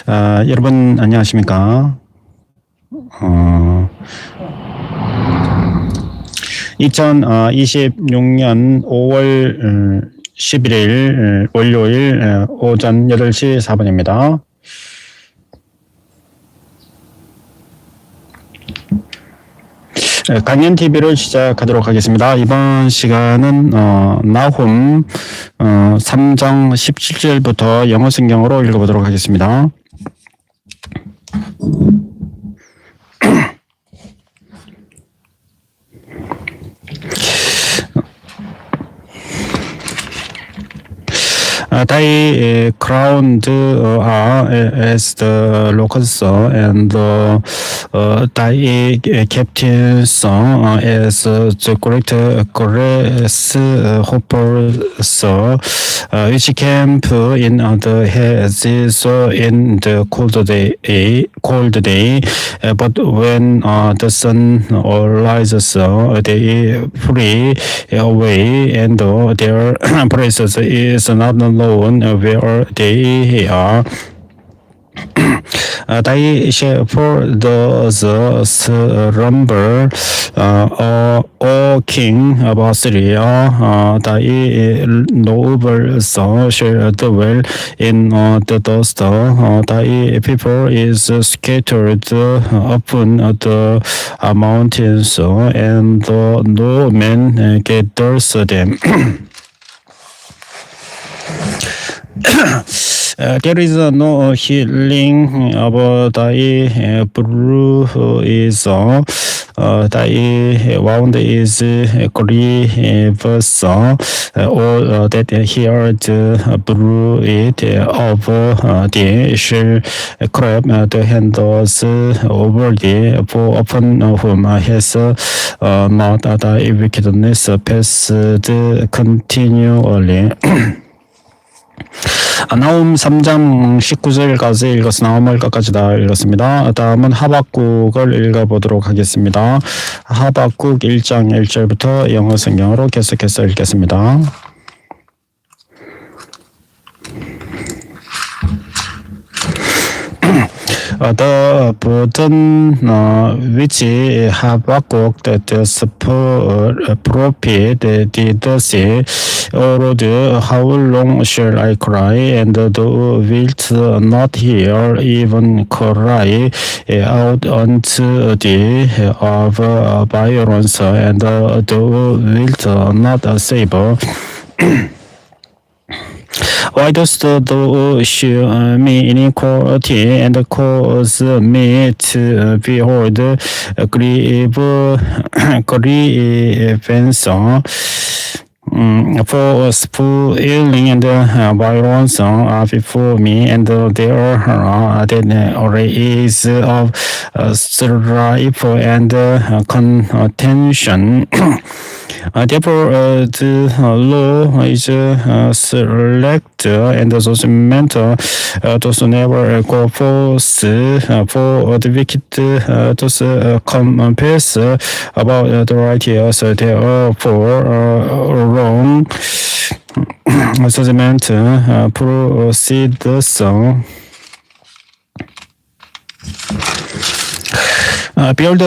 여러분 안녕하십니까? 2026년 5월 11일 월요일 오전 8시 4분입니다. 강연 TV를 시작하도록 하겠습니다. 이번 시간은 나훔 3장 17절부터 영어 성경으로 읽어보도록 하겠습니다. Thy crowned as the locusts, and thy captains as the great grasshoppers, which camp in the hedges in the cold day, but when the sun rises, they flee away, and their places is not known where they are. Thy shepherds slumber, O King of Assyria. Thy nobles shall dwell in the dust. Thy people is scattered upon the mountains, and no man gathers them. There is no healing of thy bruise, thy wound is grievous. All that hear the bruit of thee shall clap the hands over thee, for upon whom has not thy wickedness passed continually. 나훔 3장 19절까지 읽어서 나홈을까지 다 읽었습니다. 다음은 하박국을 읽어보도록 하겠습니다. 하박국 1장 1절부터 영어 성경으로 계속해서 읽겠습니다. The burden which Habakkuk the prophet did say, O Lord, how long shall I cry, and thou wilt not hear, even cry out unto thee of violence, and thou wilt not save. Why dost thou shew me iniquity, and cause me to behold grievance? For spoiling and violence are before me, and there are the rays of strife and contention. Therefore, the law is select, and the judgment does never go forth. For the wicked does confess about the righteous, therefore wrong judgment proceeds. Behold,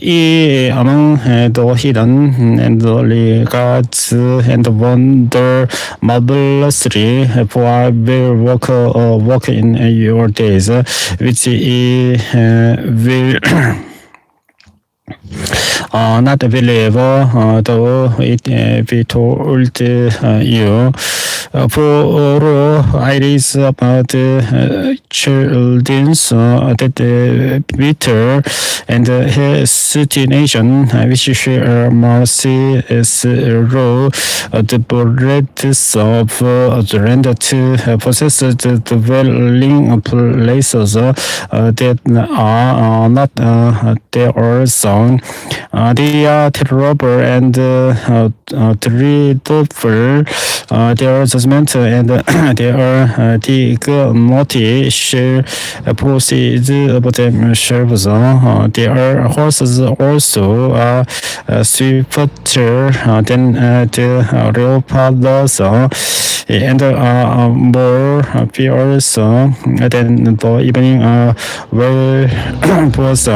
ye among the hidden and the regards and wonder marvelously, for I will walk in your days, which ye will not believe, though it be told you. For I raise up the children's that bitter and destination, which share mercy is row the breadth of the land to possess the dwelling places that are not their song. They are terrible and dreadful. Their judgment and their dignity shall proceed of themselves. Their horses also are swifter than the leopards, and more fierce than the evening well was.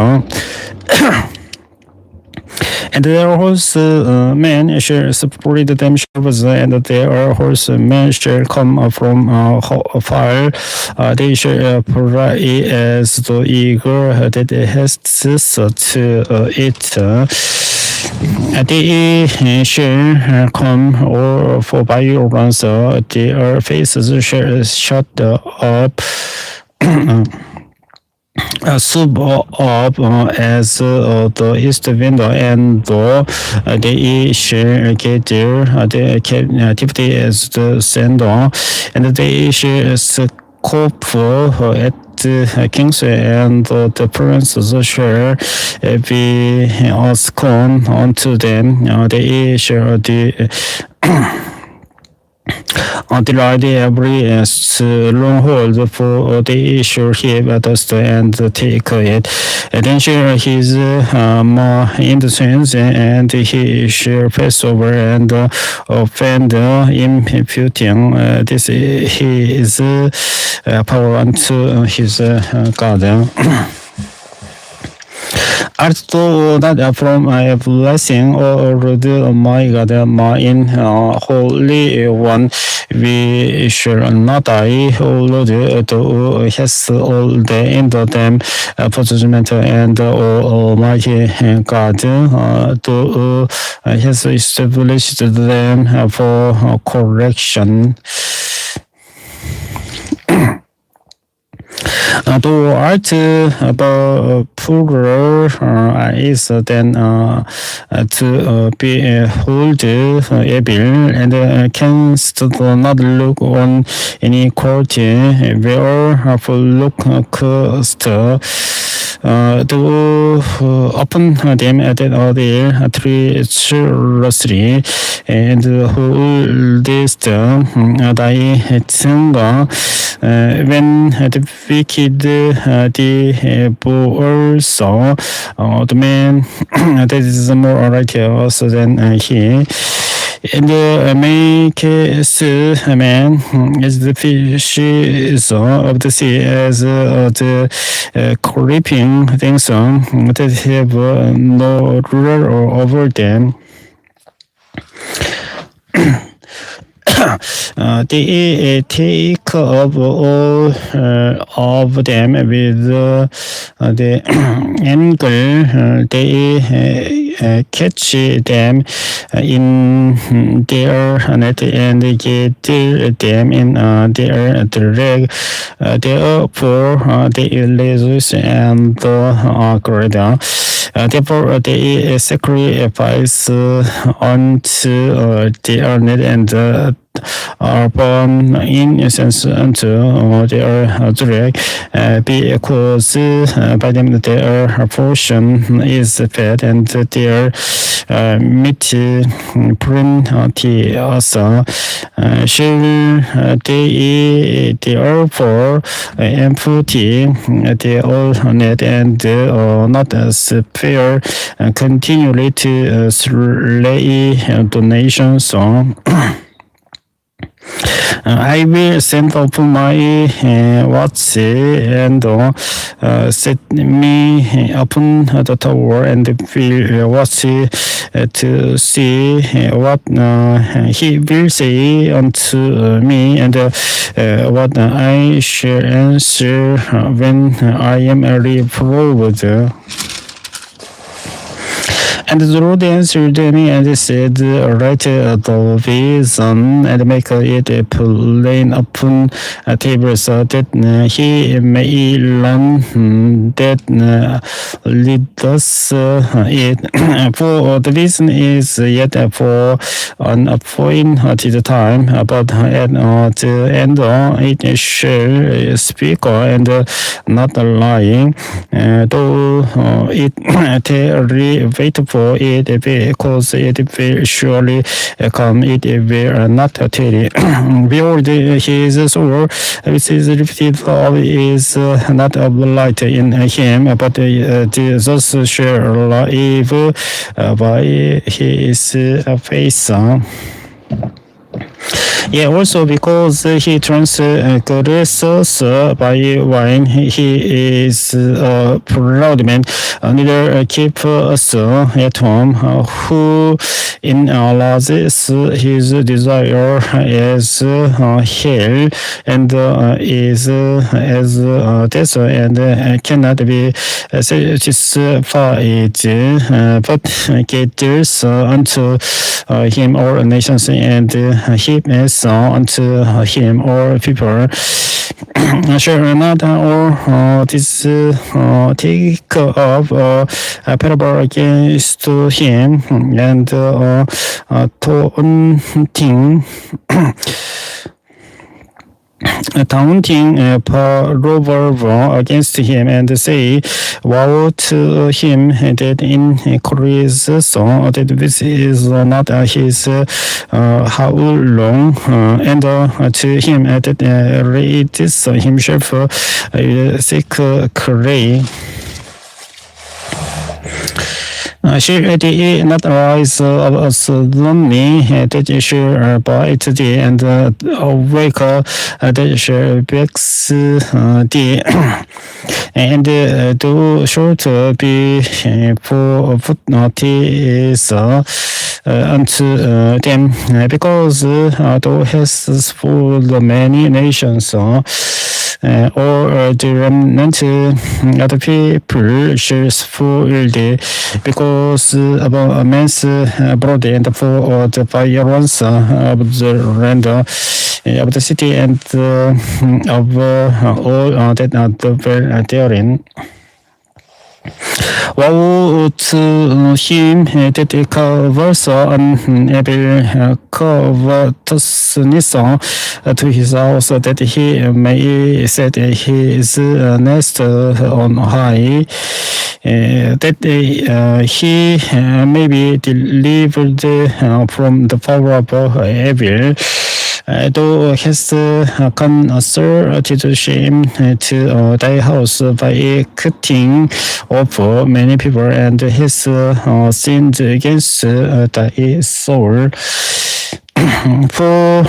And their horsemen shall spread themselves, and their horsemen shall come from fire. They shall fly as the eagle that hasts to it. They shall come or for violence, their faces shall shut up. Sub up as the east window, and they shall gather the captivity as the sand, and they shall scoff at the kings, and the princes shall be scorned unto them. They shall delight every stronghold, for they shall heap dust and take it. And then shall his innocence, and he shall pass over and offend, imputing this his power unto his God. Art thou not from a blessing, O Lord my God, my Holy One? We shall not die, O Lord. Thou hast all the end of them for judgment, and O Almighty God, thou hast established them for correction. Thou art poorer is than to behold evil, and canst not look on iniquity, wherefore lookest to open them that are there treacherously, and holdest thy tongue when the wicked divorce the man that is more righteous than he, and makest a man as the fishes of the sea, as the creeping things that have no ruler over them. They take of all of them with the angle. They catch them in their net and get them in their drag. Therefore they lazy and greater. Therefore they sacrifice unto their net and are born in incense unto their drag, because by them their portion is fed, and their meat plenteous. Shall they therefore empty their net and not spare continually to slay donations? I will send up my watch and set me upon the tower, and will watch to see what he will say unto me, and what I shall answer when I am reproved. And the Lord answered me and said, write the vision and make it plain upon tables, that he may learn that leadeth it. For the vision is yet for an appointed time, but at the end it shall speak and not lying, though it tarry, wait for it, because it will surely come, it will not tarry. Behold, his soul, which is repeated of, is not of light in him, but Jesus shall live by his face. Yeah, also because he turns graces by wine, he is a proud man. Neither keep us at home, who enlarges his desire as hell, and is as death, and cannot be satisfied, but caters unto him or nations, and heaps unto him or people. Shall not all this take up a parable against him, and taunting parable against him, and say, woe to him that increases, so that this is not his how long, and to him that raises himself secretly. Shall they not arise of us lonely, that shall bite thee, and awake that shall vex thee, and thou shalt be for footnotes unto them, because thou hast fooled many nations, or the remnant of the people shall fool thee, because of a man's blood, and for the violence of the land of the city, and of all that dwell therein. Woe to him that covers an every covetousness to his house, that he may set his nest on high, that he may be delivered from the power of evil. Thou hast concerted shame to thy house by cutting off many people, and hast sinned against thy soul. For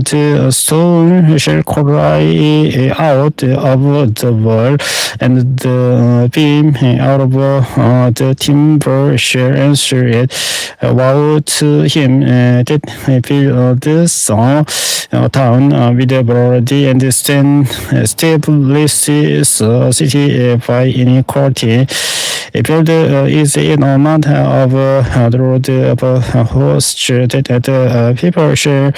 the soul shall cry out of the wall, and the beam out of the timber shall answer it. Woe to him that build this town with bloody, and establishes a city by iniquity. Build is in a mountain of the road of a host, that the people shall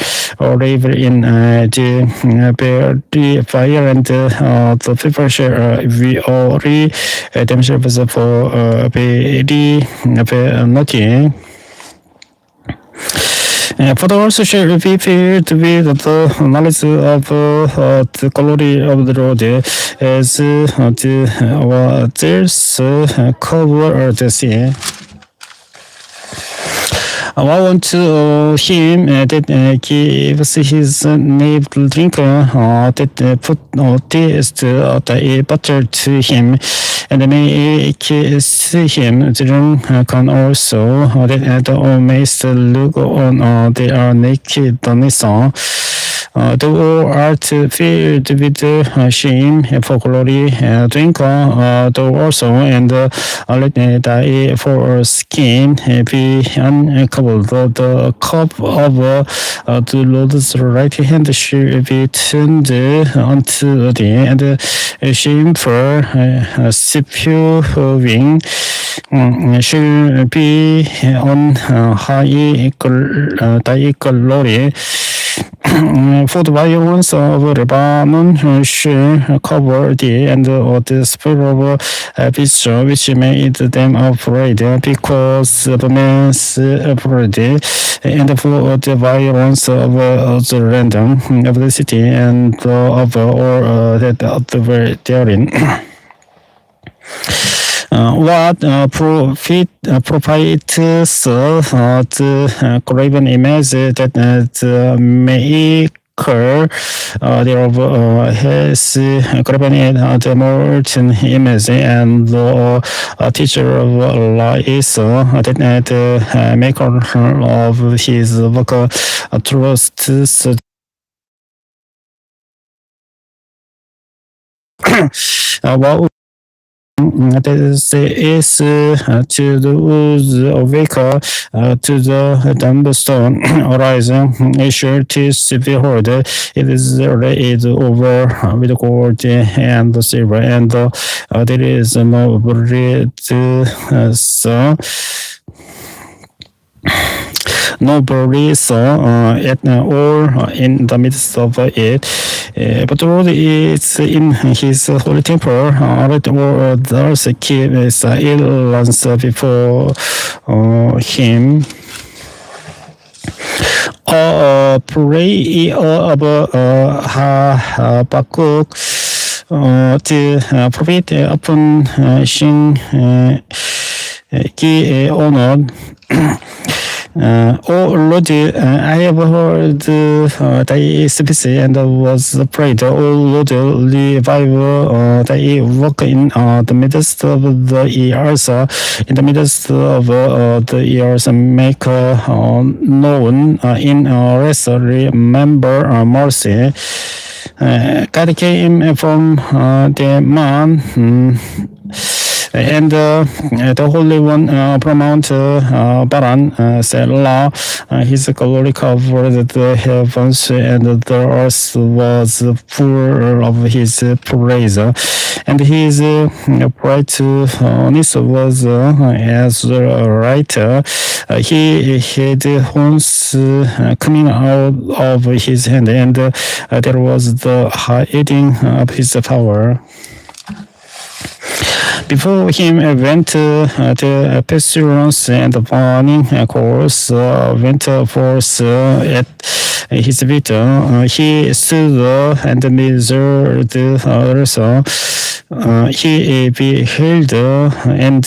live in the very fire, and the people shall weary themselves for very nothing. For the also shall be filled with the knowledge of the glory of the Lord, as the waters cover the sea. Woe unto him that gives his neighbor drink, that put taste the butter to him, and makes him drunken also, that thou mayst look on their nakedness. Thou art filled with shame for glory, drink thou also, and let thy foreskin be uncovered. The cup of the Lord's right hand shall be turned unto thee, and shameful spewing shall be on high thy glory. For the violence of Lebanon shall cover thee, and the spirit of beasts which made them afraid, because of man's blood, and for the violence of the random of the city, and of all that were therein. What profits the graven image that the maker thereof has graven it the molten image, and the teacher of lies, that the maker of his work trusts While this is to the woods awaker to the thunderstorm horizon. Sure to behold, it is laid over with gold and silver, and there is no bread. So nobody saw it or in the midst of it. But the Lord is in his holy temple. Let others keep silence before him. Pray of Habakkuk, the prophet upon Shin Ki honored. Oh Lord, I have heard thy speech and was afraid. Oh Lord, revive thy work in the midst of the years. In the midst of the years, make known in rest. Remember mercy. God came from the man. And the Holy One from Mount Paran, Selah, his glory covered the heavens, and the earth was full of his praise. And his brightness was as a light. He had horns coming out of his hand, and there was the hiding of his power. Before him went the pestilence and the burning coals went forth at his feet. He stood and measured also. He beheld and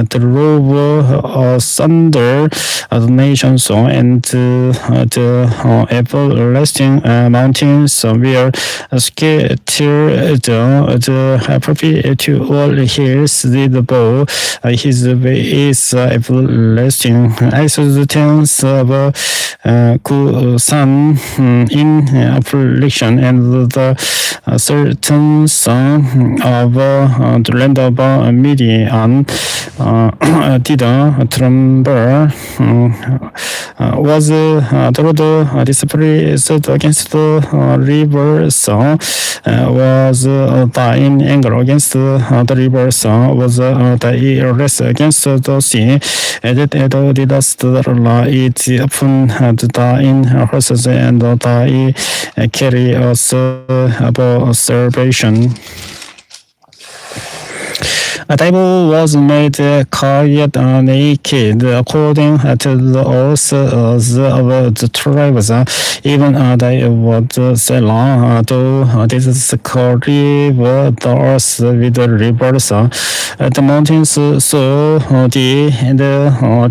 drove asunder the nations and the everlasting mountains were scattered. The perpetual hills did bow. His way is everlasting. I saw the tents of Kusan in affliction, and the certain son of the land of Midian did tremble. Was the Lord displeased against the river's was thine anger against the river's was thy wrath against the sea, that thou didst light upon thine horses, and thy carry us about salvation. A table was made quiet naked, according to the oaths of the tribes. Even thy word Selah, thou didst cleave the earth with the rivers. The mountains saw thee, and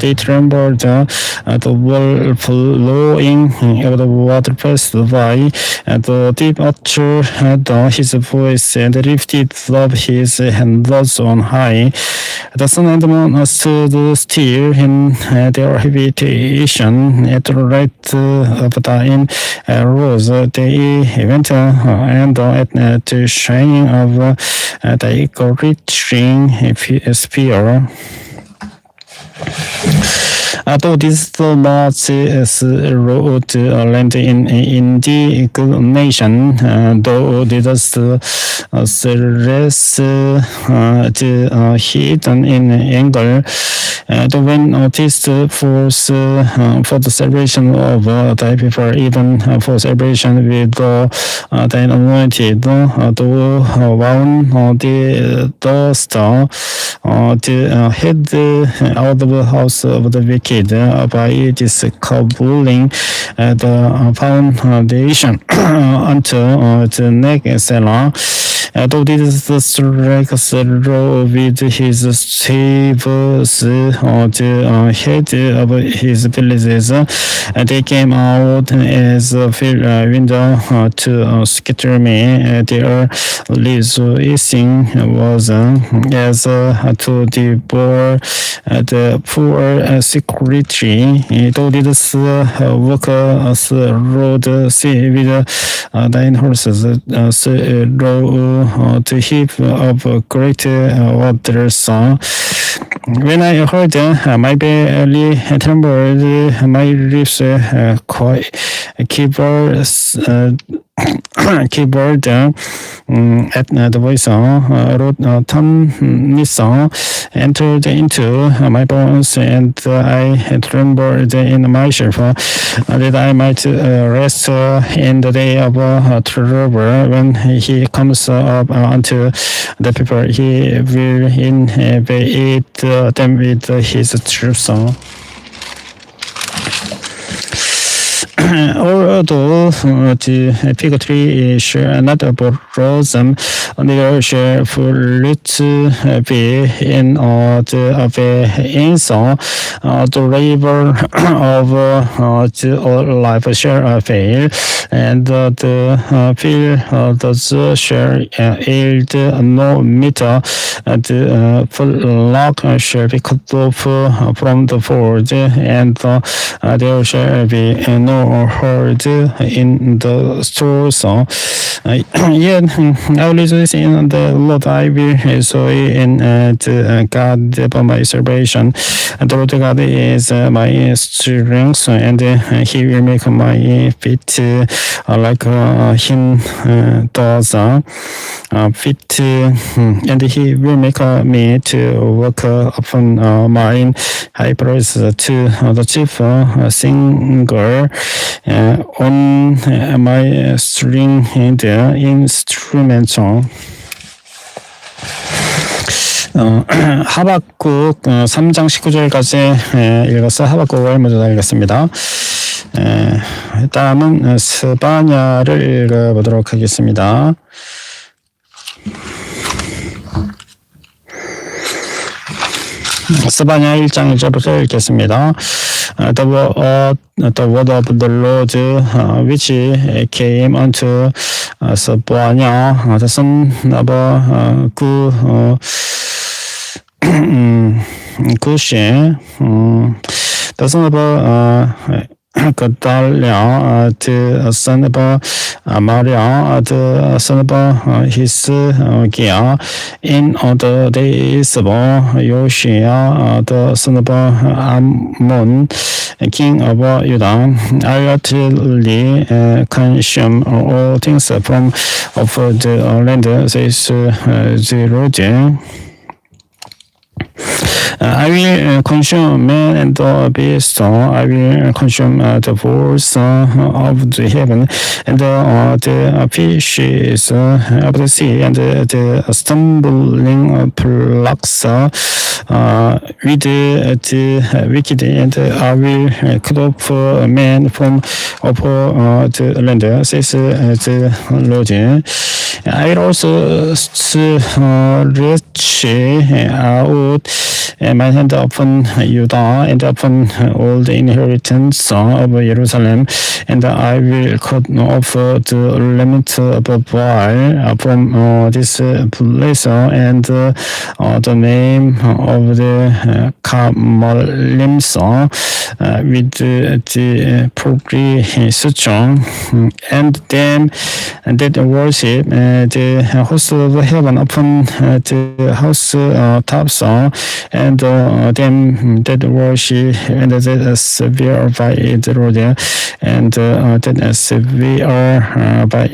they trembled. The wall flowing of the water passed by. The deep uttered his voice and lifted up his hands on high. The sun and the moon stood still in their habitation. At the right of thine rose they went, and at the shining of thy glittering spear. Though this much is wrote land in indignation, thou didst rest hidden in anger. The wind noticed for the salvation of thy people, even for salvation with thine anointed. Thou wound the dust, the head out of the house of the wicked, by discovering the foundation unto the neck, Selah. Thou didst strike Selah with his staves, the head of his villages. They came out as a window to scatter me. Their rejoicing was as to devour the poor secretary. Thou didst walk through the sea with thine horses, Selah. the heap of great waters. When I heard my belly trembled, my lips keyboard at the voice wrote Tom entered into my bones, and I trembled in myself that I might rest in the day of trouble. When he comes up unto the people, he will invade them with his troops. Although the fig tree shall not blossom, neither shall fruit be in the vines, the labor of the life shall fail, and the fields shall yield no meat. The flock shall be cut off from the fold, and there shall be no herd in the stores. Yet I will rejoice in the Lord. I will joy in God for my salvation. The Lord God is my strength, and He will make my feet like Him does. Feet, and He will make me to walk upon mine high praise to the chief singer on my stringed instrument. 하박국 3장 19절까지 읽어서 하박국을 모두 다 읽었습니다. 다음은 스바냐를 읽어보도록 하겠습니다. 스바냐 1장 1절부터 읽겠습니다. The word of the Lord which came unto Zephaniah, the son of Cushi, the son of Gedalia, the son of Amariah, the son of Hiskia, in the days of Yoshia, the son of Ammon, king of Judah. I utterly consume all things from of the land, says the Lord. I will consume man and the beast. I will consume the birds of the heaven, and the fishes of the sea, and the stumbling blocks with the wicked, and I will cut off man from off the land, says the Lord. I will also stretch out my hand upon Judah and upon all the inheritance of Jerusalem, and I will cut off the remnant of Baal from this place, and the name of the Carmelims with the priests, and them that worship the house of heaven upon the house tops, and them that worship and that swear by the Lord, and that swear by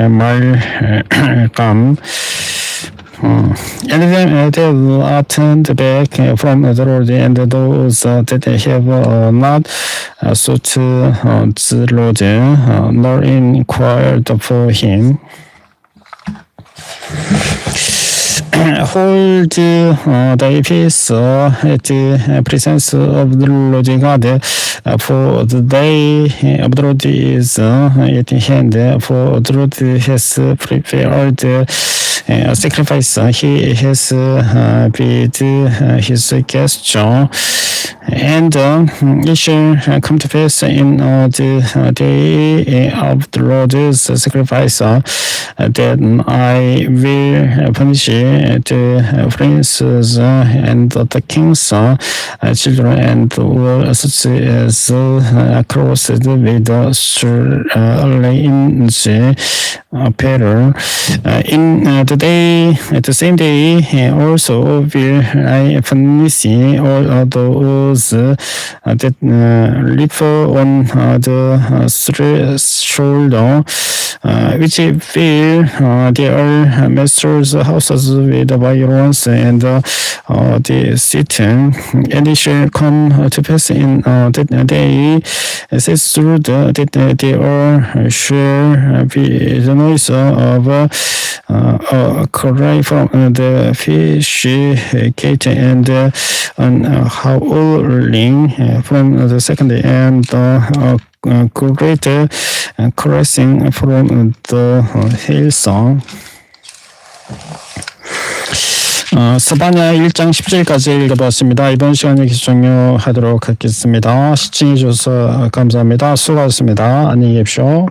Malcolm. And then they will turned back from the Lord, and those that have not sought the Lord, nor inquired for Him. Hold thy peace at the presence of the Lord God, for the day of the Lord is at hand, for the Lord has prepared sacrifice. He has bid his gesture, and it shall come to pass in the day of the Lord's sacrifice that I will punish the princes and the king's children and all such as crossed with strange apparel. In the same day also will I punish all those that live on the shoulder, which fill their master's houses with violence and the city. And it shall come to pass in that day, says the Lord, that there shall be the noise of a cry from the fish gate and howling from the second and great caressing from the hillsong. 스바냐 1장 10절까지 읽어봤습니다. 이번 시간 여기서 종료하도록 하겠습니다. 시청해 주셔서 감사합니다. 수고하셨습니다. 안녕히 계십시오.